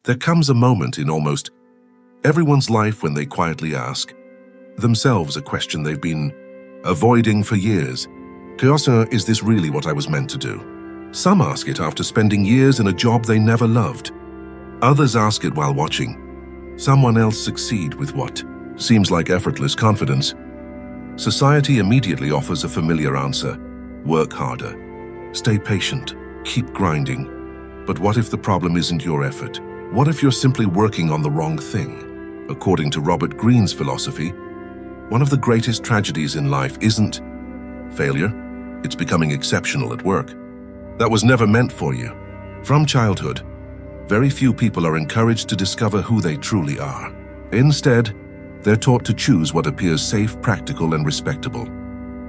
There comes a moment in almost everyone's life when they quietly ask themselves a question they've been avoiding for years. Is this really what I was meant to do? Some ask it after spending years in a job they never loved. Others ask it while watching someone else succeed with what seems like effortless confidence. Society immediately offers a familiar answer: work harder, stay patient, keep grinding. But what if the problem isn't your effort? What if you're simply working on the wrong thing? According to Robert Greene's philosophy, one of the greatest tragedies in life isn't failure, it's becoming exceptional at work. That was never meant for you. From childhood, very few people are encouraged to discover who they truly are. Instead, they're taught to choose what appears safe, practical, and respectable.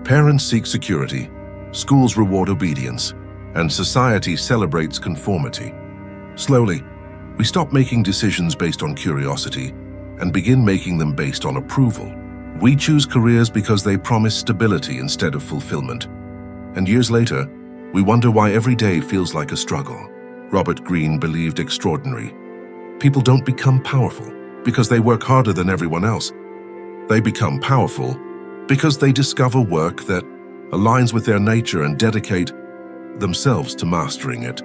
Parents seek security, schools reward obedience, and society celebrates conformity. Slowly, we stop making decisions based on curiosity and begin making them based on approval. We choose careers because they promise stability instead of fulfillment. And years later, we wonder why every day feels like a struggle. Robert Greene believed extraordinary people don't become powerful because they work harder than everyone else. They become powerful because they discover work that aligns with their nature and dedicate themselves to mastering it.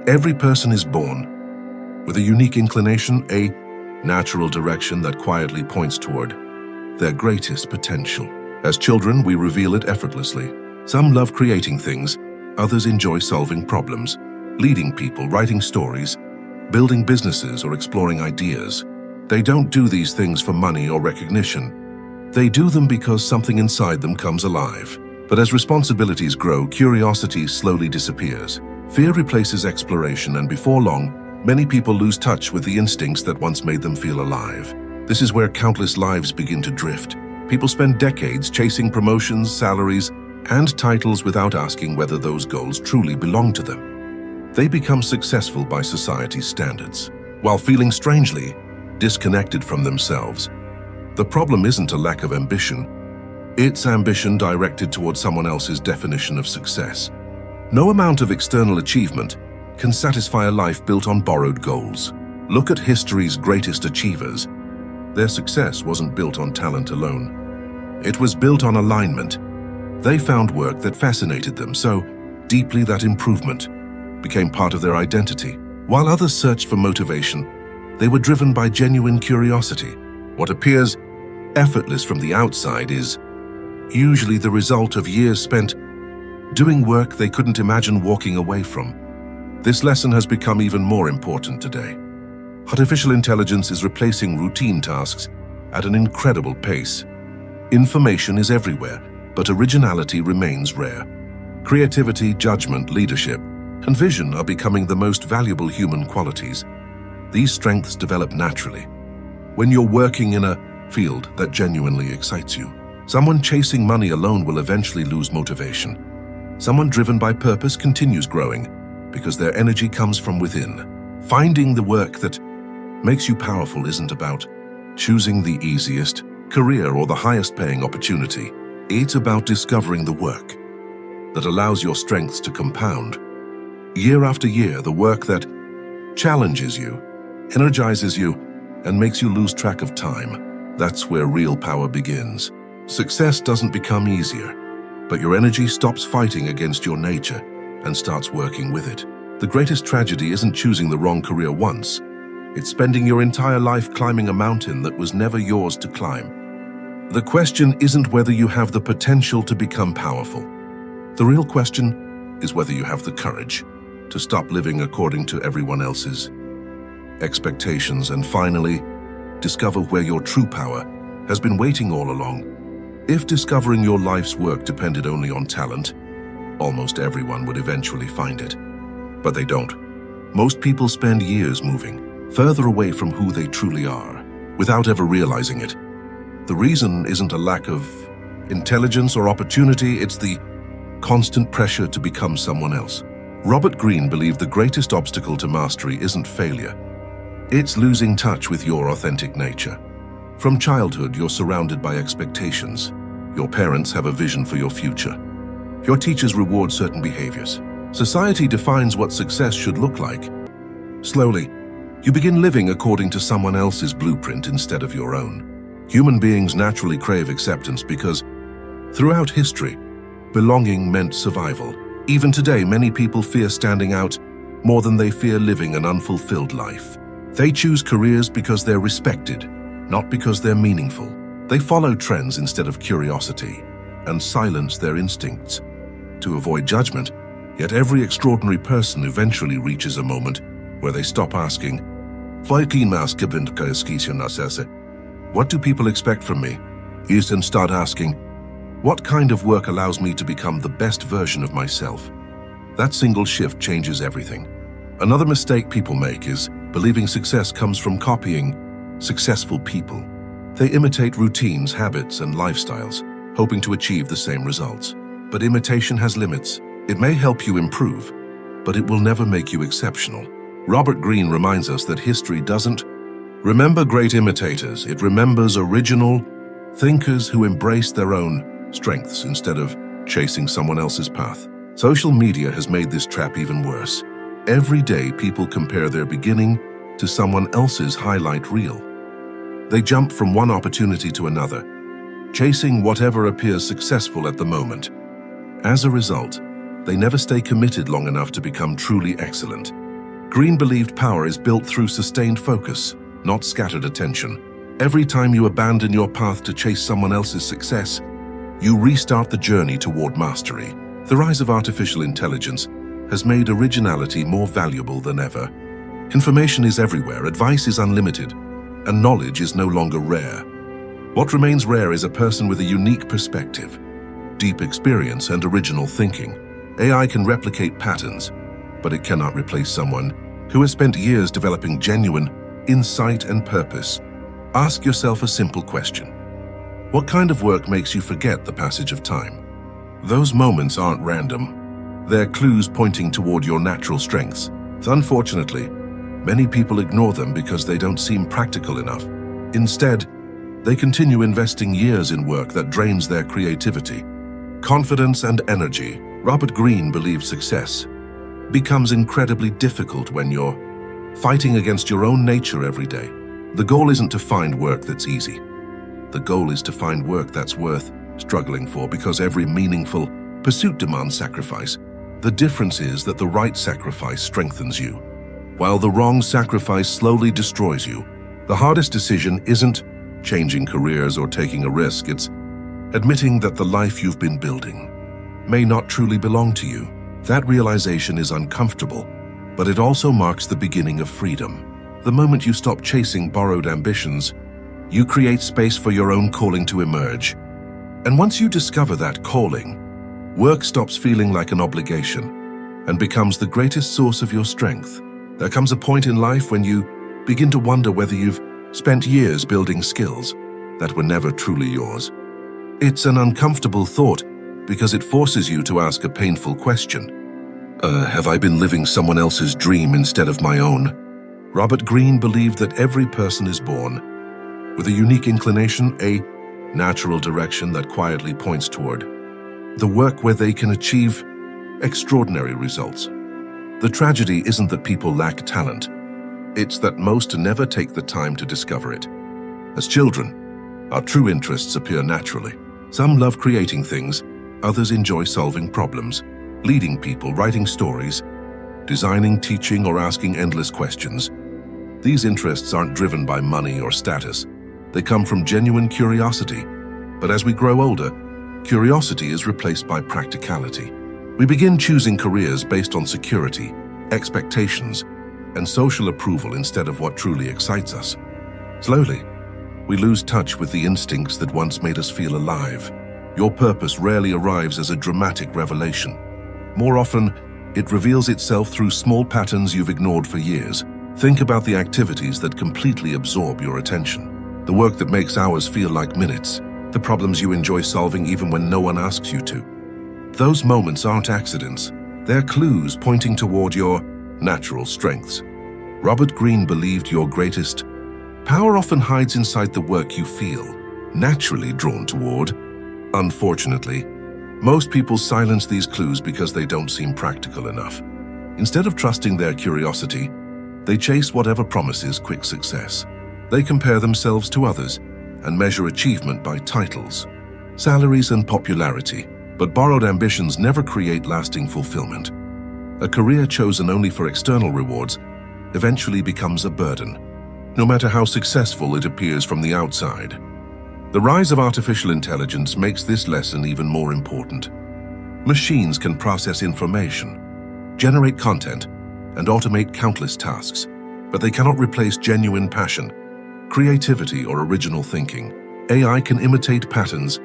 Every person is born with a unique inclination, a natural direction that quietly points toward their greatest potential. As children, we reveal it effortlessly. Some love creating things, others enjoy solving problems, leading people, writing stories, building businesses, or exploring ideas. They don't do these things for money or recognition. They do them because something inside them comes alive. But as responsibilities grow, curiosity slowly disappears. Fear replaces exploration, and before long, many people lose touch with the instincts that once made them feel alive. This is where countless lives begin to drift. People spend decades chasing promotions, salaries, and titles without asking whether those goals truly belong to them. They become successful by society's standards, while feeling strangely disconnected from themselves. The problem isn't a lack of ambition. It's ambition directed towards someone else's definition of success. No amount of external achievement can satisfy a life built on borrowed goals. Look at history's greatest achievers. Their success wasn't built on talent alone. It was built on alignment. They found work that fascinated them so deeply that improvement became part of their identity. While others searched for motivation, they were driven by genuine curiosity. What appears effortless from the outside is usually the result of years spent doing work they couldn't imagine walking away from. This lesson has become even more important today. Artificial intelligence is replacing routine tasks at an incredible pace. Information is everywhere, but originality remains rare. Creativity, judgment, leadership, and vision are becoming the most valuable human qualities. These strengths develop naturally when you're working in a field that genuinely excites you. Someone chasing money alone will eventually lose motivation. Someone driven by purpose continues growing because their energy comes from within. Finding the work that makes you powerful isn't about choosing the easiest career or the highest paying opportunity. It's about discovering the work that allows your strengths to compound. Year after year, the work that challenges you, energizes you, and makes you lose track of time. That's where real power begins. Success doesn't become easier, but your energy stops fighting against your nature and starts working with it. The greatest tragedy isn't choosing the wrong career once. It's spending your entire life climbing a mountain that was never yours to climb. The question isn't whether you have the potential to become powerful. The real question is whether you have the courage to stop living according to everyone else's expectations and finally discover where your true power has been waiting all along. If discovering your life's work depended only on talent, almost everyone would eventually find it. But they don't. Most people spend years moving further away from who they truly are without ever realizing it. The reason isn't a lack of intelligence or opportunity, it's the constant pressure to become someone else. Robert Greene believed the greatest obstacle to mastery isn't failure. It's losing touch with your authentic nature. From childhood, you're surrounded by expectations. Your parents have a vision for your future. Your teachers reward certain behaviors. Society defines what success should look like. Slowly, You begin living according to someone else's blueprint instead of your own. Human beings naturally crave acceptance because, throughout history, belonging meant survival. Even today, many people fear standing out more than they fear living an unfulfilled life. They choose careers because they're respected, not because they're meaningful. They follow trends instead of curiosity and silence their instincts to avoid judgment. Yet every extraordinary person eventually reaches a moment where they stop asking, what do people expect from me? And start asking, what kind of work allows me to become the best version of myself? That single shift changes everything. Another mistake people make is believing success comes from copying successful people. They imitate routines, habits, and lifestyles, hoping to achieve the same results. But imitation has limits. It may help you improve, but it will never make you exceptional. Robert Greene reminds us that history doesn't remember great imitators. It remembers original thinkers who embraced their own strengths instead of chasing someone else's path. Social media has made this trap even worse. Every day, people compare their beginning to someone else's highlight reel. They jump from one opportunity to another, chasing whatever appears successful at the moment. As a result, they never stay committed long enough to become truly excellent. Greene believed power is built through sustained focus, not scattered attention. Every time you abandon your path to chase someone else's success, you restart the journey toward mastery. The rise of artificial intelligence has made originality more valuable than ever. Information is everywhere, advice is unlimited, and knowledge is no longer rare. What remains rare is a person with a unique perspective, deep experience, and original thinking. AI can replicate patterns, but it cannot replace someone who has spent years developing genuine insight and purpose. Ask yourself a simple question. What kind of work makes you forget the passage of time? Those moments aren't random. They're clues pointing toward your natural strengths. Unfortunately, many people ignore them because they don't seem practical enough. Instead, they continue investing years in work that drains their creativity, confidence, and energy. Robert Greene believed success becomes incredibly difficult when you're fighting against your own nature every day. The goal isn't to find work that's easy. The goal is to find work that's worth struggling for, because every meaningful pursuit demands sacrifice. The difference is that the right sacrifice strengthens you, while the wrong sacrifice slowly destroys you. The hardest decision isn't changing careers or taking a risk. It's admitting that the life you've been building may not truly belong to you. That realization is uncomfortable, but it also marks the beginning of freedom. The moment you stop chasing borrowed ambitions, you create space for your own calling to emerge. And once you discover that calling, work stops feeling like an obligation and becomes the greatest source of your strength. There comes a point in life when you begin to wonder whether you've spent years building skills that were never truly yours. It's an uncomfortable thought because it forces you to ask a painful question. Have I been living someone else's dream instead of my own? Robert Greene believed that every person is born with a unique inclination, a natural direction that quietly points toward the work where they can achieve extraordinary results. The tragedy isn't that people lack talent. It's that most never take the time to discover it. As children, our true interests appear naturally. Some love creating things, others enjoy solving problems, leading people, writing stories, designing, teaching, or asking endless questions. These interests aren't driven by money or status. They come from genuine curiosity. But as we grow older, curiosity is replaced by practicality. We begin choosing careers based on security, expectations, and social approval instead of what truly excites us. Slowly, we lose touch with the instincts that once made us feel alive. Your purpose rarely arrives as a dramatic revelation. More often, it reveals itself through small patterns you've ignored for years. Think about the activities that completely absorb your attention. The work that makes hours feel like minutes. The problems you enjoy solving even when no one asks you to. Those moments aren't accidents. They're clues pointing toward your natural strengths. Robert Greene believed your greatest power often hides inside the work you feel naturally drawn toward. Unfortunately, most people silence these clues because they don't seem practical enough. Instead of trusting their curiosity, They chase whatever promises quick success. They compare themselves to others and measure achievement by titles, salaries, and popularity. But borrowed ambitions never create lasting fulfillment. A career chosen only for external rewards eventually becomes a burden, no matter how successful it appears from the outside. The rise of artificial intelligence makes this lesson even more important. Machines can process information, generate content, and automate countless tasks, but they cannot replace genuine passion, creativity, or original thinking. AI can imitate patterns,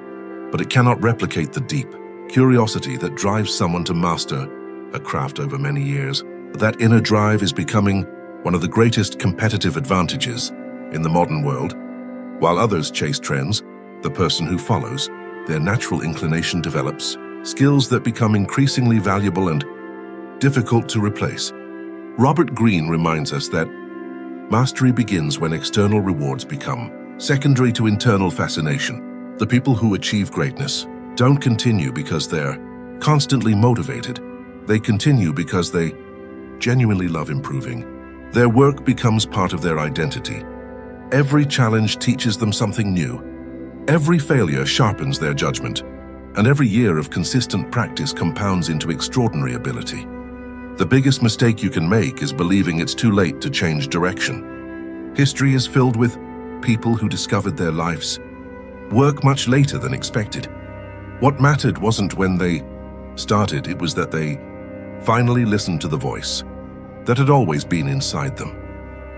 but it cannot replicate the deep curiosity that drives someone to master a craft over many years. That inner drive is becoming one of the greatest competitive advantages in the modern world. While others chase trends, the person who follows their natural inclination develops skills that become increasingly valuable and difficult to replace. Robert Greene reminds us that mastery begins when external rewards become secondary to internal fascination. The people who achieve greatness don't continue because they're constantly motivated. They continue because they genuinely love improving. Their work becomes part of their identity. Every challenge teaches them something new. Every failure sharpens their judgment, and every year of consistent practice compounds into extraordinary ability. The biggest mistake you can make is believing it's too late to change direction. History is filled with people who discovered their life's work much later than expected. What mattered wasn't when they started, it was that they finally listened to the voice that had always been inside them.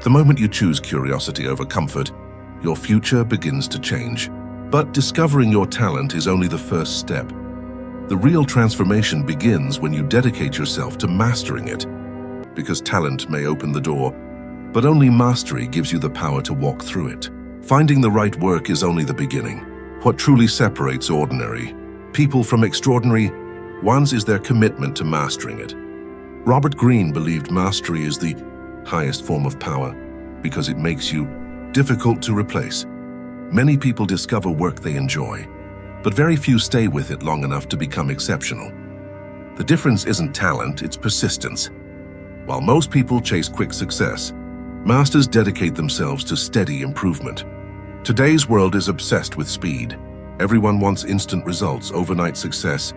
The moment you choose curiosity over comfort, your future begins to change. But discovering your talent is only the first step. The real transformation begins when you dedicate yourself to mastering it. Because talent may open the door, but only mastery gives you the power to walk through it. Finding the right work is only the beginning. What truly separates ordinary people from extraordinary ones is their commitment to mastering it. Robert Greene believed mastery is the highest form of power because it makes you difficult to replace. Many people discover work they enjoy, but very few stay with it long enough to become exceptional. The difference isn't talent, it's persistence. While most people chase quick success, masters dedicate themselves to steady improvement. Today's world is obsessed with speed. Everyone wants instant results, overnight success,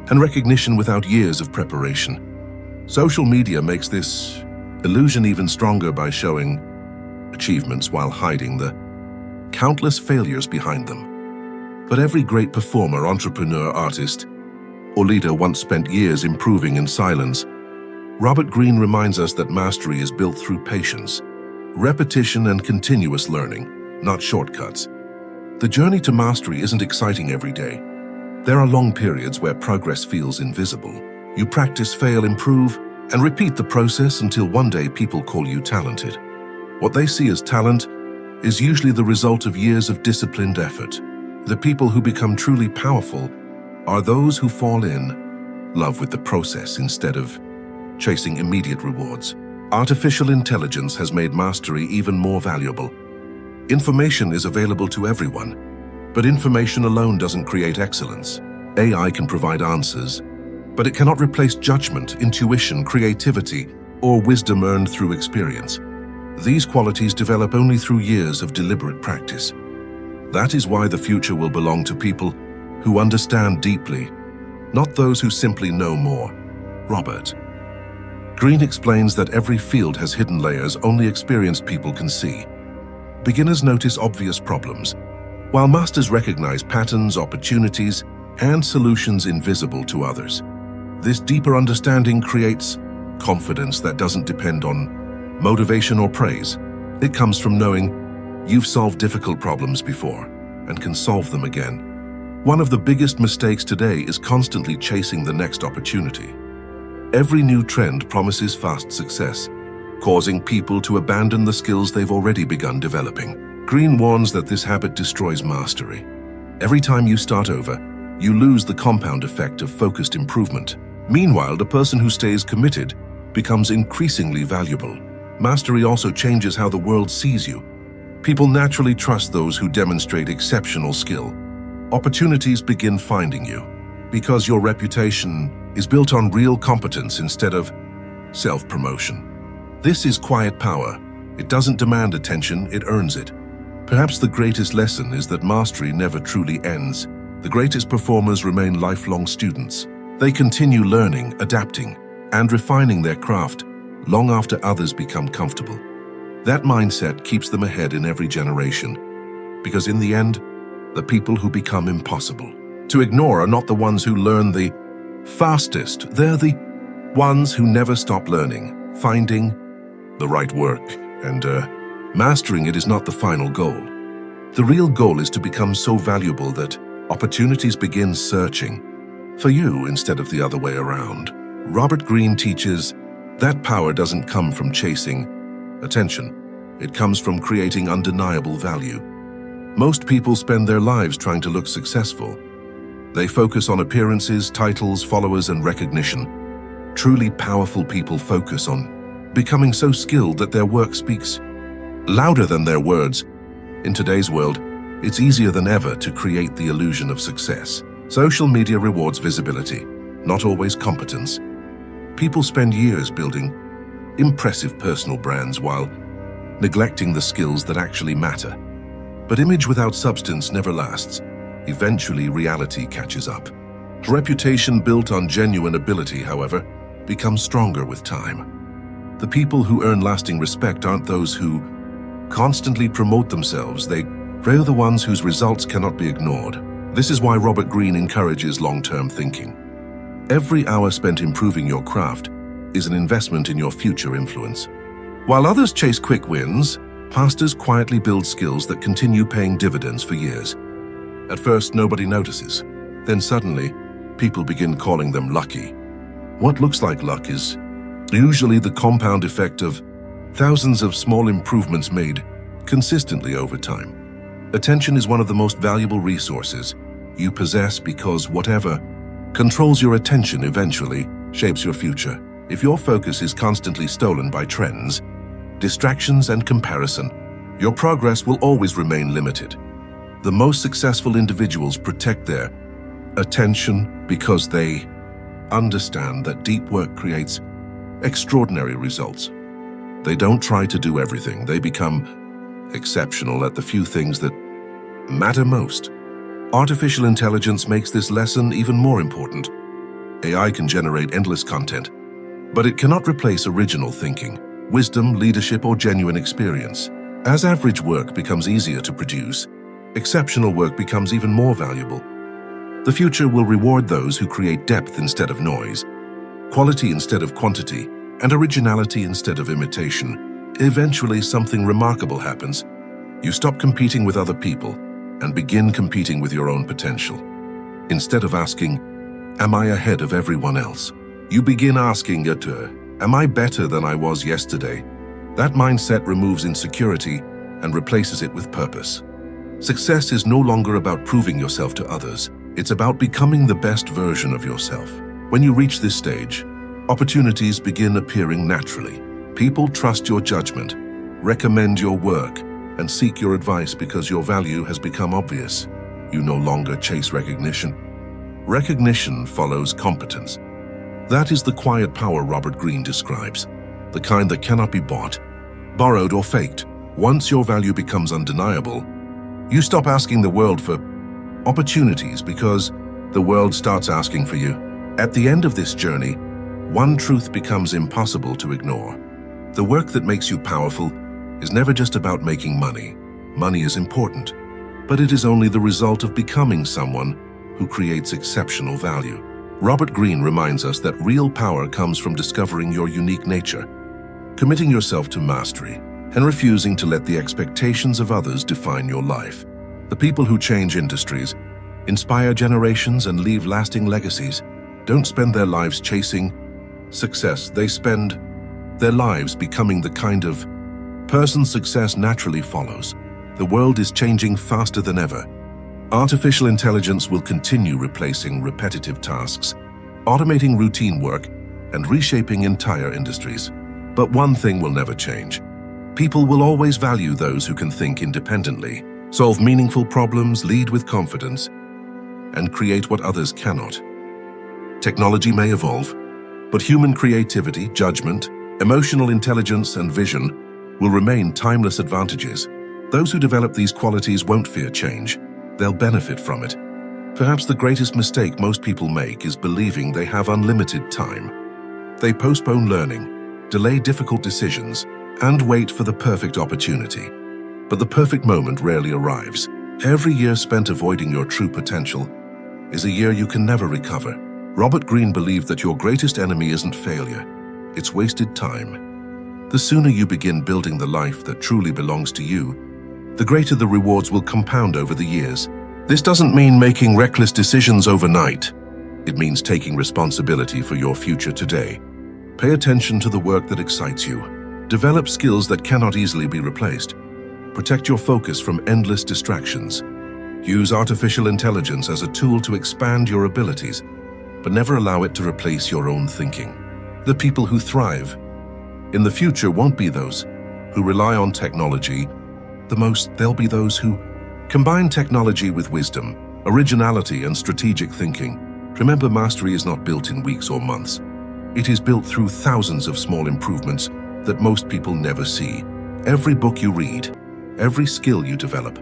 and recognition without years of preparation. Social media makes this illusion even stronger by showing achievements while hiding the countless failures behind them. But every great performer, entrepreneur, artist, or leader once spent years improving in silence. Robert Greene reminds us that mastery is built through patience, repetition, and continuous learning, not shortcuts. The journey to mastery isn't exciting every day. There are long periods where progress feels invisible. You practice, fail, improve, and repeat the process until one day people call you talented. What they see as talent is usually the result of years of disciplined effort. The people who become truly powerful are those who fall in love with the process instead of chasing immediate rewards. Artificial intelligence has made mastery even more valuable. Information is available to everyone, but information alone doesn't create excellence. AI can provide answers, but it cannot replace judgment, intuition, creativity, or wisdom earned through experience. These qualities develop only through years of deliberate practice. That is why the future will belong to people who understand deeply, not those who simply know more. Robert Greene explains that every field has hidden layers only experienced people can see. Beginners notice obvious problems, while masters recognize patterns, opportunities, and solutions invisible to others. This deeper understanding creates confidence that doesn't depend on motivation or praise. It comes from knowing you've solved difficult problems before and can solve them again. One of the biggest mistakes today is constantly chasing the next opportunity. Every new trend promises fast success, causing people to abandon the skills they've already begun developing. Greene warns that this habit destroys mastery. Every time you start over, you lose the compound effect of focused improvement. Meanwhile, the person who stays committed becomes increasingly valuable. Mastery also changes how the world sees you. People naturally trust those who demonstrate exceptional skill. Opportunities begin finding you because your reputation is built on real competence instead of self-promotion. This is quiet power. It doesn't demand attention, it earns it. Perhaps the greatest lesson is that mastery never truly ends. The greatest performers remain lifelong students. They continue learning, adapting, and refining their craft long after others become comfortable. That mindset keeps them ahead in every generation, because in the end, the people who become impossible to ignore are not the ones who learn the fastest. They're the ones who never stop learning, finding the right work, and mastering it is not the final goal. The real goal is to become so valuable that opportunities begin searching for you instead of the other way around. Robert Greene teaches that power doesn't come from chasing attention. It comes from creating undeniable value. Most people spend their lives trying to look successful. They focus on appearances, titles, followers, and recognition. Truly powerful people focus on becoming so skilled that their work speaks louder than their words. In today's world, it's easier than ever to create the illusion of success. Social media rewards visibility, not always competence. People spend years building impressive personal brands while neglecting the skills that actually matter. But image without substance never lasts. Eventually, reality catches up. Reputation built on genuine ability, however, becomes stronger with time. The people who earn lasting respect aren't those who constantly promote themselves. They're the ones whose results cannot be ignored. This is why Robert Greene encourages long-term thinking. Every hour spent improving your craft is an investment in your future influence. While others chase quick wins, masters quietly build skills that continue paying dividends for years. At first, nobody notices. Then suddenly, people begin calling them lucky. What looks like luck is usually the compound effect of thousands of small improvements made consistently over time. Attention is one of the most valuable resources you possess because whatever controls your attention eventually shapes your future. If your focus is constantly stolen by trends, distractions, and comparison, your progress will always remain limited. The most successful individuals protect their attention because they understand that deep work creates extraordinary results. They don't try to do everything. They become exceptional at the few things that matter most. Artificial intelligence makes this lesson even more important. AI can generate endless content, but it cannot replace original thinking, wisdom, leadership, or genuine experience. As average work becomes easier to produce, exceptional work becomes even more valuable. The future will reward those who create depth instead of noise, quality instead of quantity, and originality instead of imitation. Eventually, something remarkable happens. You stop competing with other people and begin competing with your own potential. Instead of asking, "Am I ahead of everyone else?" you begin asking, "Am I better than I was yesterday?" That mindset removes insecurity and replaces it with purpose. Success is no longer about proving yourself to others. It's about becoming the best version of yourself. When you reach this stage, opportunities begin appearing naturally. People trust your judgment, recommend your work, and seek your advice because your value has become obvious. You no longer chase recognition. Recognition follows competence. That is the quiet power Robert Greene describes, the kind that cannot be bought, borrowed, or faked. Once your value becomes undeniable, you stop asking the world for opportunities because the world starts asking for you. At the end of this journey, one truth becomes impossible to ignore. The work that makes you powerful is never just about making money. Money is important, but it is only the result of becoming someone who creates exceptional value. Robert Greene reminds us that real power comes from discovering your unique nature, committing yourself to mastery, and refusing to let the expectations of others define your life. The people who change industries, inspire generations, and leave lasting legacies don't spend their lives chasing success. They spend their lives becoming the kind of person success naturally follows. The world is changing faster than ever. Artificial intelligence will continue replacing repetitive tasks, automating routine work, and reshaping entire industries. But one thing will never change. People will always value those who can think independently, solve meaningful problems, lead with confidence, and create what others cannot. Technology may evolve, but human creativity, judgment, Emotional intelligence and vision will remain timeless advantages. Those who develop these qualities won't fear change. They'll benefit from it. Perhaps the greatest mistake most people make is believing they have unlimited time. They postpone learning, delay difficult decisions, and wait for the perfect opportunity. But the perfect moment rarely arrives. Every year spent avoiding your true potential is a year you can never recover. Robert Greene believed that your greatest enemy isn't failure, it's wasted time. The sooner you begin building the life that truly belongs to you, the greater the rewards will compound over the years. This doesn't mean making reckless decisions overnight. It means taking responsibility for your future today. Pay attention to the work that excites you. Develop skills that cannot easily be replaced. Protect your focus from endless distractions. Use artificial intelligence as a tool to expand your abilities, but never allow it to replace your own thinking. The people who thrive in the future won't be those who rely on technology the most. They'll be those who combine technology with wisdom, originality, and strategic thinking. Remember, mastery is not built in weeks or months. It is built through thousands of small improvements that most people never see. Every book you read, every skill you develop,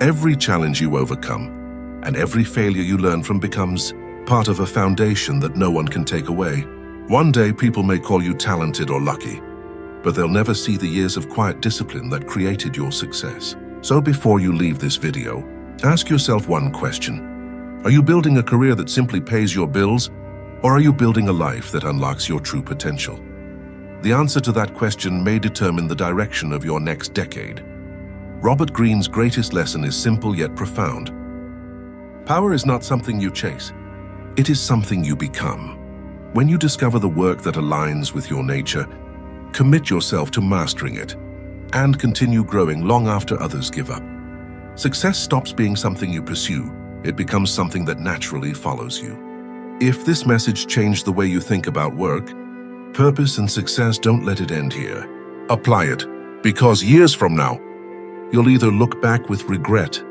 every challenge you overcome, and every failure you learn from becomes part of a foundation that no one can take away. One day, people may call you talented or lucky, but they'll never see the years of quiet discipline that created your success. So before you leave this video, ask yourself one question. Are you building a career that simply pays your bills, or are you building a life that unlocks your true potential? The answer to that question may determine the direction of your next decade. Robert Greene's greatest lesson is simple yet profound. Power is not something you chase. It is something you become. When you discover the work that aligns with your nature, commit yourself to mastering it and continue growing long after others give up. Success stops being something you pursue. It becomes something that naturally follows you. If this message changed the way you think about work, purpose, and success, don't let it end here. Apply it, because years from now, you'll either look back with regret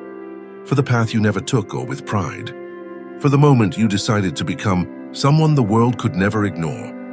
for the path you never took, or with pride for the moment you decided to become someone the world could never ignore.